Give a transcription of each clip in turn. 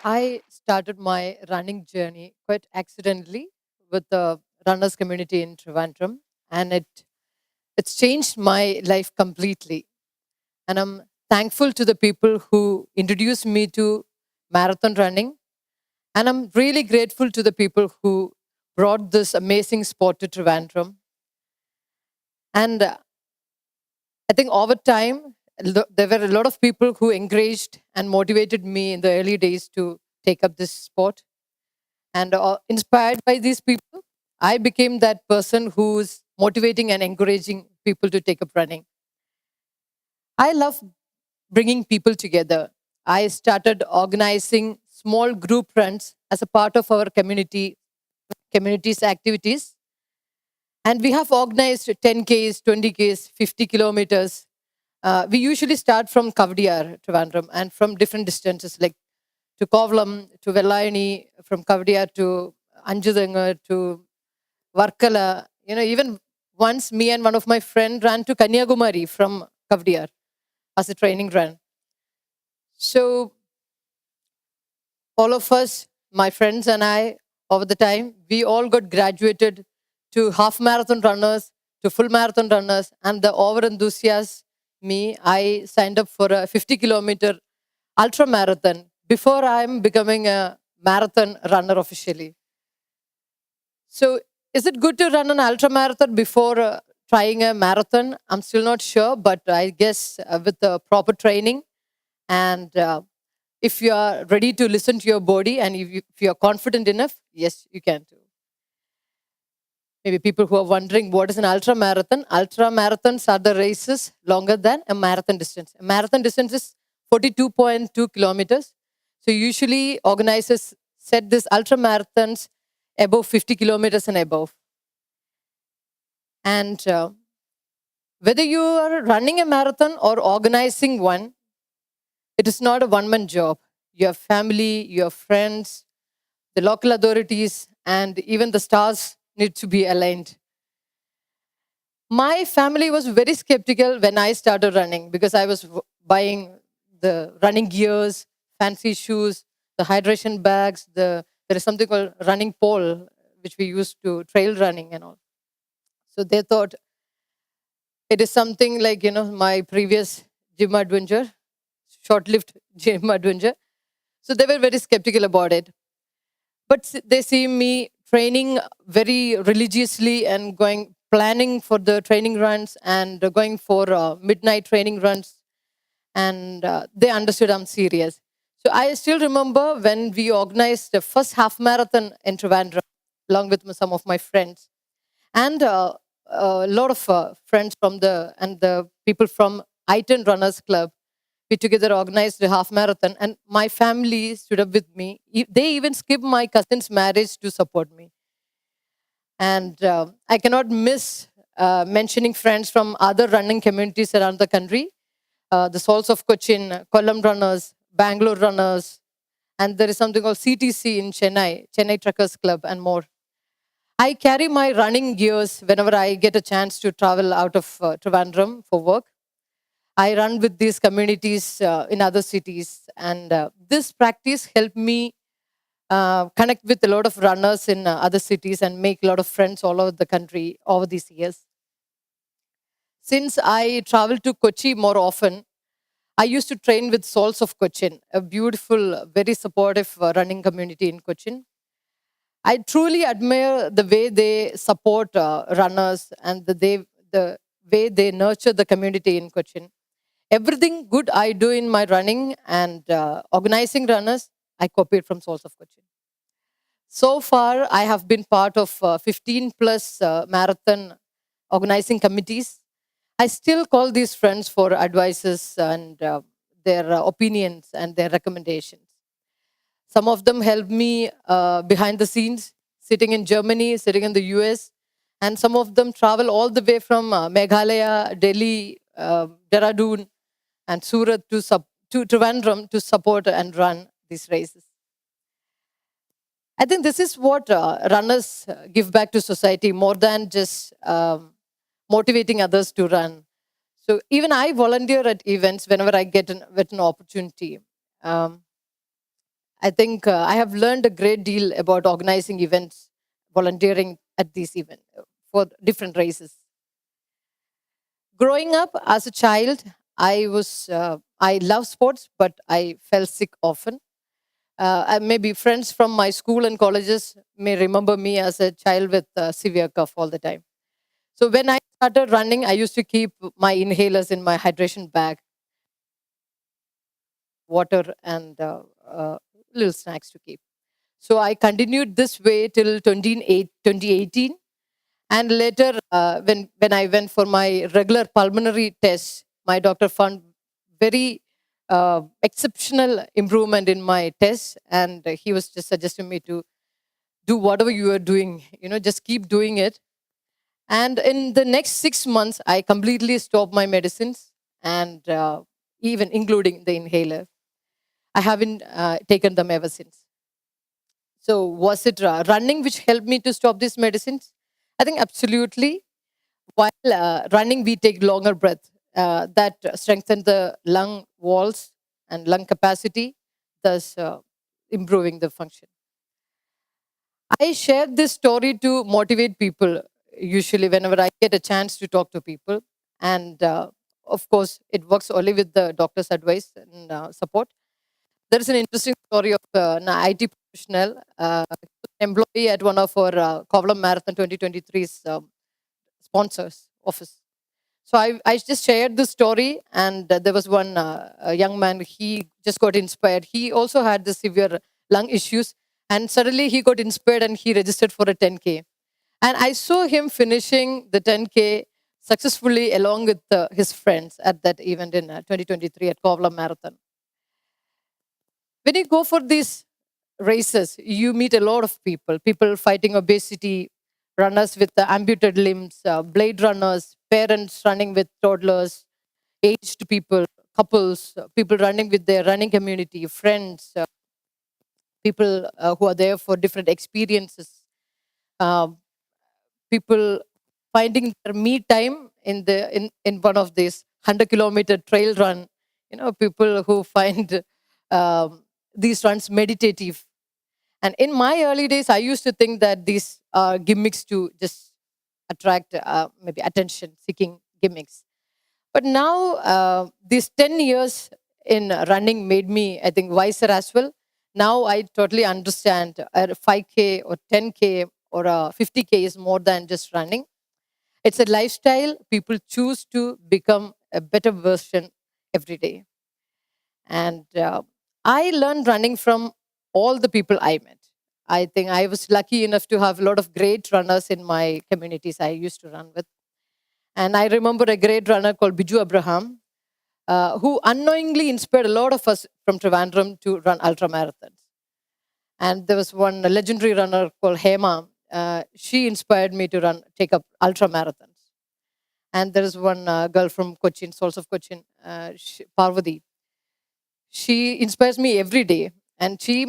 I started my running journey quite accidentally with the runners community in Trivandrum, and it's changed my life completely. And I'm thankful to the people who introduced me to marathon running, and I'm really grateful to the people who brought this amazing sport to Trivandrum. And I think over time, there were a lot of people who encouraged and motivated me in the early days to take up this sport. And inspired by these people, I became that person who's motivating and encouraging people to take up running. I love bringing people together. I started organizing small group runs as a part of our community's activities. And we have organized 10Ks, 20Ks, 50 kilometers. We usually start from Kavadiyar, Trivandrum, and from different distances like to Kovalam, to Velayani, from Kavadiyar to Anjudanga, to Varkala. Even once me and one of my friends ran to Kanyakumari from Kavadiyar as a training run. So all of us, my friends and I, over the time, we all got graduated to half marathon runners, to full marathon runners, and the over enthusiast me, I signed up for a 50-kilometer ultra marathon before I'm becoming a marathon runner officially. So, is it good to run an ultra marathon before trying a marathon? I'm still not sure, but I guess with the proper training and if you are ready to listen to your body and if you are confident enough, yes, you can too. Maybe people who are wondering what is an ultra marathon. Ultra marathons are the races longer than a marathon distance. A marathon distance is 42.2 kilometers. So usually organizers set this ultra marathons above 50 kilometers and above. And whether you are running a marathon or organizing one, it is not a one-man job. Your family, your friends, the local authorities, and even the stars need to be aligned. My family was very skeptical when I started running because I was buying the running gears, fancy shoes, the hydration bags, there is something called running pole, which we use to trail running and all. So they thought it is something like, my previous gym adventure, short-lived gym adventure. So they were very skeptical about it. But they see me training very religiously and planning for the training runs and going for midnight training runs. And they understood I'm serious. So I still remember when we organized the first half marathon in Trivandrum, along with some of my friends. And a lot of friends and the people from I-10 Runners Club. We together organized a half marathon, and my family stood up with me. They even skipped my cousin's marriage to support me. And I cannot miss mentioning friends from other running communities around the country, the Souls of Cochin, Kollam Runners, Bangalore Runners, and there is something called CTC in Chennai Truckers Club, and more. I carry my running gears whenever I get a chance to travel out of Trivandrum for work. I run with these communities in other cities, and this practice helped me connect with a lot of runners in other cities and make a lot of friends all over the country over these years. Since I travel to Kochi more often, I used to train with Souls of Cochin, a beautiful, very supportive running community in Cochin. I truly admire the way they support runners and the way they nurture the community in Cochin. Everything good I do in my running and organizing runners, I copied from Souls of Cochin. So far, I have been part of 15 plus marathon organizing committees. I still call these friends for advices and their opinions and their recommendations. Some of them help me behind the scenes, sitting in Germany, sitting in the US, and some of them travel all the way from Meghalaya, Delhi, Dehradun, and Surat to Trivandrum to support and run these races. I think this is what runners give back to society more than just motivating others to run. So even I volunteer at events whenever I get an opportunity. Um, I think I have learned a great deal about organizing events, volunteering at these events for different races. Growing up as a child, I love sports, but I fell sick often. And maybe friends from my school and colleges may remember me as a child with severe cough all the time. So when I started running, I used to keep my inhalers in my hydration bag, water, and little snacks to keep. So I continued this way till 2018. And later, when I went for my regular pulmonary test, my doctor found very exceptional improvement in my test. And he was just suggesting me to do whatever you are doing, just keep doing it. And in the next 6 months, I completely stopped my medicines and even including the inhaler. I haven't taken them ever since. So, was it running which helped me to stop these medicines? I think absolutely. While running, we take longer breath. That strengthens the lung walls and lung capacity, thus improving the function. I share this story to motivate people, usually, whenever I get a chance to talk to people. And of course, it works only with the doctor's advice and support. There is an interesting story of an IT professional, employee at one of our Kovalam Marathon 2023's sponsors office. So I just shared the story, and there was one a young man. He just got inspired. He also had the severe lung issues, and suddenly he got inspired and he registered for a 10K. And I saw him finishing the 10K successfully along with his friends at that event in 2023 at Kovalam Marathon. When you go for these races, you meet a lot of people fighting obesity, runners with amputated limbs, blade runners, parents running with toddlers, aged people, couples, people running with their running community, friends, people who are there for different experiences, um, people finding their me time in one of these 100-kilometer trail run. People who find these runs meditative. And in my early days, I used to think that these are gimmicks to just attract maybe attention seeking gimmicks. But now, these 10 years in running made me, I think, wiser as well. Now I totally understand a 5K or 10K or a 50K is more than just running. It's a lifestyle. People choose to become a better version every day. And I learned running from all the people I met. I think I was lucky enough to have a lot of great runners in my communities I used to run with. And I remember a great runner called Biju Abraham, who unknowingly inspired a lot of us from Trivandrum to run ultra marathons. And there was one legendary runner called Hema. She inspired me to take up ultra marathons. And there is one girl from Cochin, Souls of Cochin, Parvati. She inspires me every day. And she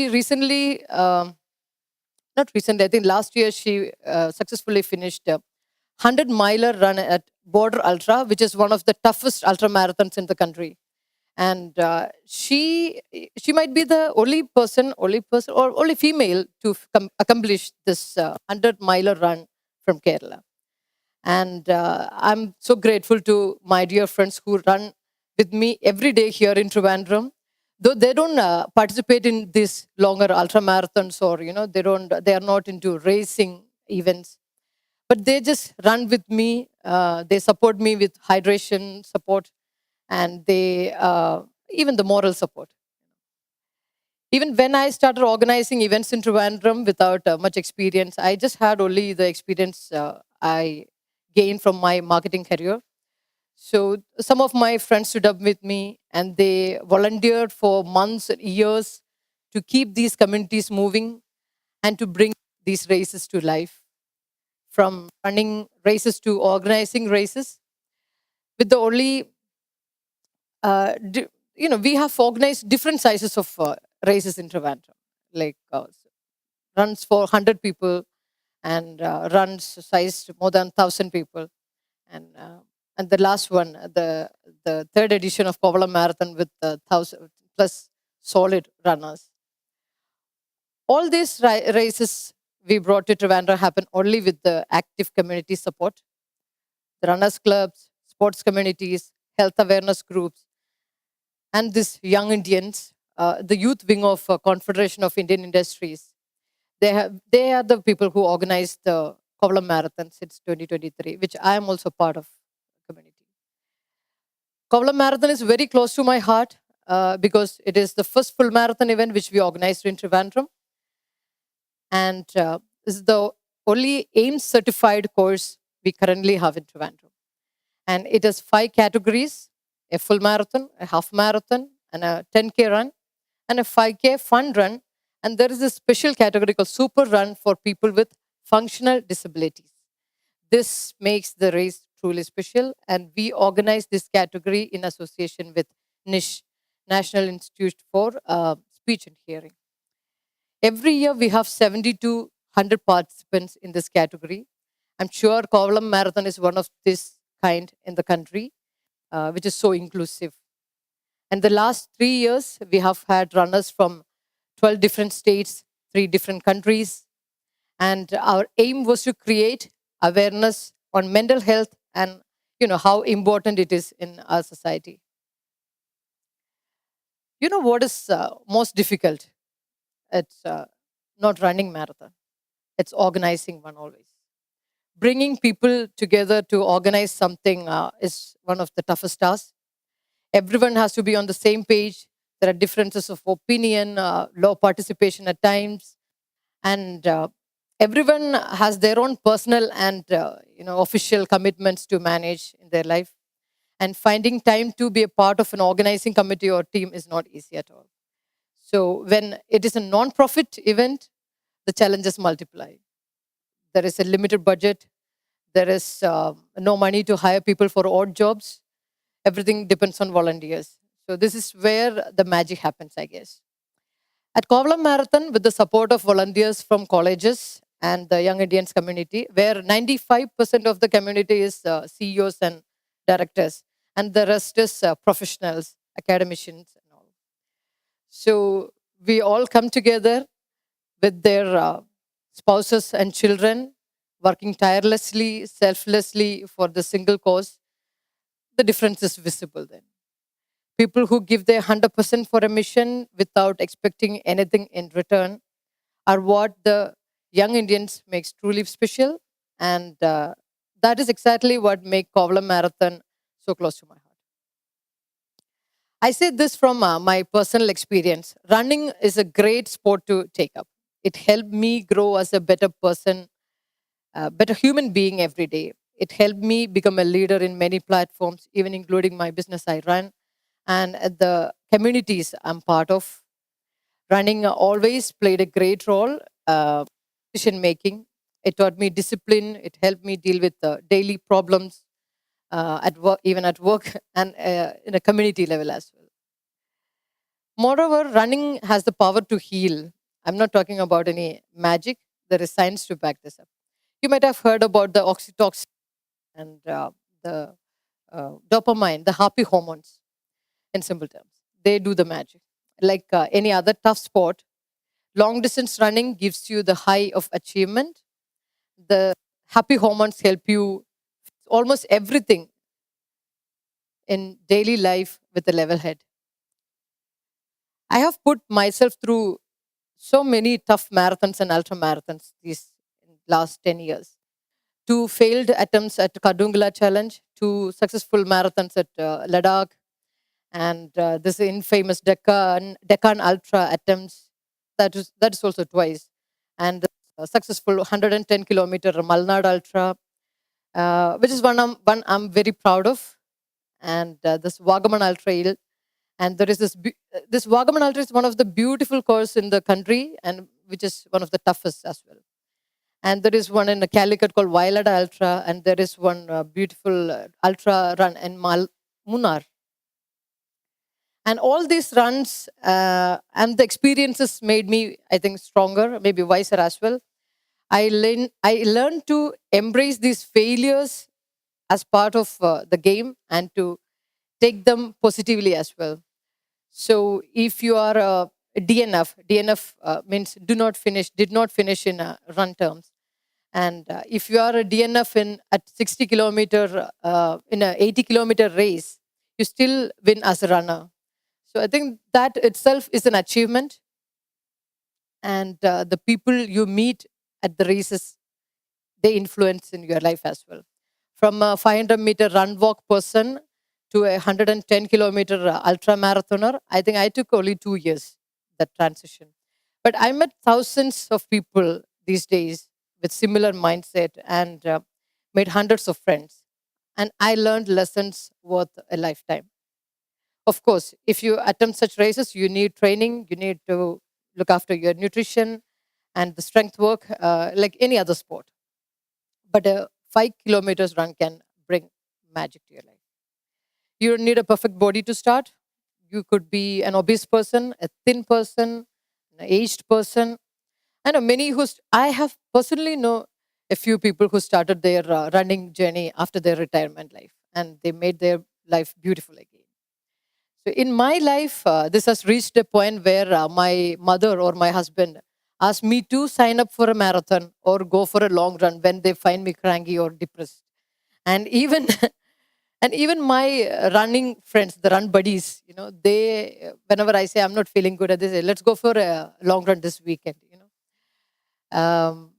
recently, not recently, I think last year, she successfully finished a 100-miler run at Border Ultra, which is one of the toughest ultra marathons in the country. And she might be the only person, or only female to accomplish this 100-miler run from Kerala. And I'm so grateful to my dear friends who run with me every day here in Trivandrum. Though they don't participate in these longer ultra marathons, or they are not into racing events, but they just run with me. They support me with hydration support, and they even the moral support. Even when I started organizing events in Trivandrum without much experience, I just had only the experience I gained from my marketing career. So some of my friends stood up with me, and they volunteered for months and years to keep these communities moving and to bring these races to life. From running races to organizing races, with the only we have organized different sizes of races in Trivandrum, like runs for 100 people, and runs sized more than 1,000 people, and the last one, the third edition of Kovalam Marathon with 1,000 plus solid runners. All these races we brought to Trivandrum happen only with the active community support, the runners clubs, sports communities, health awareness groups, and these young Indians, the youth wing of Confederation of Indian Industries. They are the people who organized the Kovalam Marathon since 2023, which I am also part of the community. Kovalam Marathon is very close to my heart because it is the first full marathon event which we organized in Trivandrum. And this is the only AIMS certified course we currently have in Trivandrum. And it has 5 categories: a full marathon, a half marathon, and a 10K run, and a 5K fun run. And there is a special category called super run for people with functional disabilities. This makes the race truly special, and we organize this category in association with NISH, National Institute for Speech and Hearing. Every year we have 70 to 100 participants in this category. I'm sure Kovalam Marathon is one of this kind in the country, which is so inclusive. And the last 3 years, we have had runners from 12 different states, 3 different countries. And our aim was to create awareness on mental health and how important it is in our society. You know what is most difficult? It's not running marathon. It's organizing one always. Bringing people together to organize something is one of the toughest tasks. Everyone has to be on the same page. There are differences of opinion, low participation at times, and everyone has their own personal and official commitments to manage in their life. And finding time to be a part of an organizing committee or team is not easy at all. So when it is a non-profit event, the challenges multiply. There is a limited budget. There is no money to hire people for odd jobs. Everything depends on volunteers. So this is where the magic happens, I guess. At Kovalam Marathon, with the support of volunteers from colleges and the Young Indians community, where 95% of the community is CEOs and directors, and the rest is professionals, academicians, and all. So we all come together with their spouses and children, working tirelessly, selflessly for the single cause. The difference is visible then. People who give their 100% for a mission without expecting anything in return are what the young Indians makes truly special. And that is exactly what makes Kovalam Marathon so close to my heart. I say this from my personal experience. Running is a great sport to take up. It helped me grow as a better person, a better human being every day. It helped me become a leader in many platforms, even including my business I run and the communities I'm part of. Running always played a great role, decision making. It taught me discipline. It helped me deal with daily problems at work, even at work, and in a community level as well. Moreover, running has the power to heal. I'm not talking about any magic. There is science to back this up. You might have heard about the oxytocin and the dopamine, the happy hormones, in simple terms. They do the magic. Like any other tough sport, long distance running gives you the high of achievement. The happy hormones help you almost everything in daily life with a level head. I have put myself through so many tough marathons and ultra marathons these last 10 years. 2 failed attempts at Kadungla Challenge, 2 successful marathons at Ladakh, and this infamous Deccan Ultra attempts. That is also twice, and the successful 110-kilometer Malnad Ultra, which is one I'm very proud of, and this Wagaman Ultra Trail. And there is this Wagaman Ultra is one of the beautiful course in the country, and which is one of the toughest as well. And there is one in Calicut called Violet Ultra, and there is one beautiful ultra run in Munnar. And all these runs and the experiences made me, I think, stronger, maybe wiser as well. I learned to embrace these failures as part of the game and to take them positively as well. So if you are DNF. DNF means did not finish in run terms. And if you are a DNF at 60 kilometer, in a 80-kilometer race, you still win as a runner. So I think that itself is an achievement. And the people you meet at the races, they influence in your life as well. From a 500-meter run walk person to a 110-kilometer ultra marathoner, I think I took only 2 years, that transition. But I met thousands of people these days with similar mindset and made hundreds of friends. And I learned lessons worth a lifetime. Of course, if you attempt such races, you need training, you need to look after your nutrition and the strength work, like any other sport. But a 5 kilometers run can bring magic to your life. You don't need a perfect body to start. You could be an obese person, a thin person, an aged person. I know many I have personally know a few people who started their running journey after their retirement life, and they made their life beautiful again. So in my life, this has reached a point where my mother or my husband asked me to sign up for a marathon or go for a long run when they find me cranky or depressed. And even and even my running friends, the run buddies, they whenever I say I'm not feeling good, they say let's go for a long run this weekend. Um,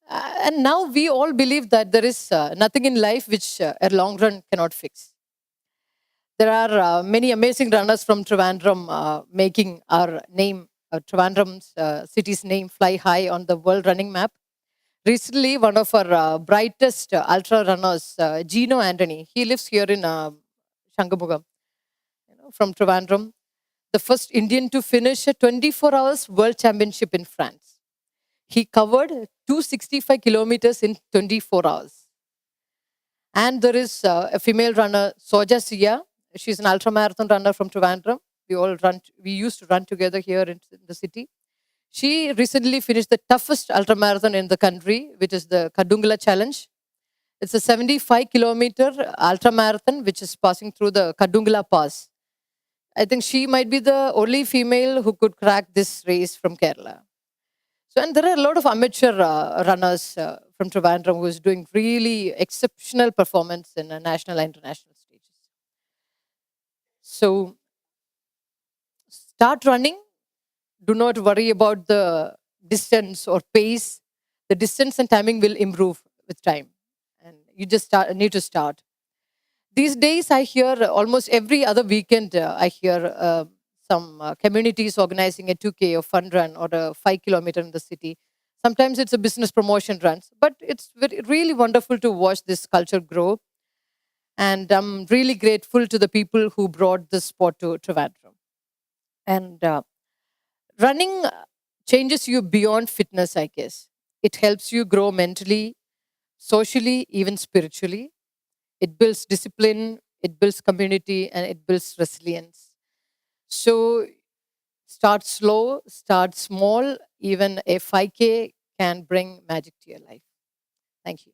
and now we all believe that there is nothing in life which a long run cannot fix. There are many amazing runners from Trivandrum making our name, Trivandrum's city's name, fly high on the world running map. Recently, one of our brightest ultra runners, Gino Anthony, he lives here in Shangamugam, from Trivandrum, the first Indian to finish a 24 hours world championship in France. He covered 265 kilometers in 24 hours. And there is a female runner, Soja Sia. She's an ultra marathon runner from Trivandrum. We used to run together here in the city. She recently finished the toughest ultra marathon in the country, which is the Kadungala Challenge. It's a 75-kilometer ultra marathon, which is passing through the Kadungala Pass. I think she might be the only female who could crack this race from Kerala. So, and there are a lot of amateur runners from Trivandrum who is doing really exceptional performance in national and international stages. So, start running. Do not worry about the distance or pace. The distance and timing will improve with time, and you just need to start. These days, I hear almost every other weekend, I hear some communities organizing a 2K or fun run or a 5 kilometer in the city. Sometimes it's a business promotion runs, but it's really wonderful to watch this culture grow. And I'm really grateful to the people who brought this sport to Trivandrum. And running changes you beyond fitness, I guess. It helps you grow mentally, socially, even spiritually. It builds discipline, it builds community, and it builds resilience. So start slow, start small. Even a 5K can bring magic to your life. Thank you.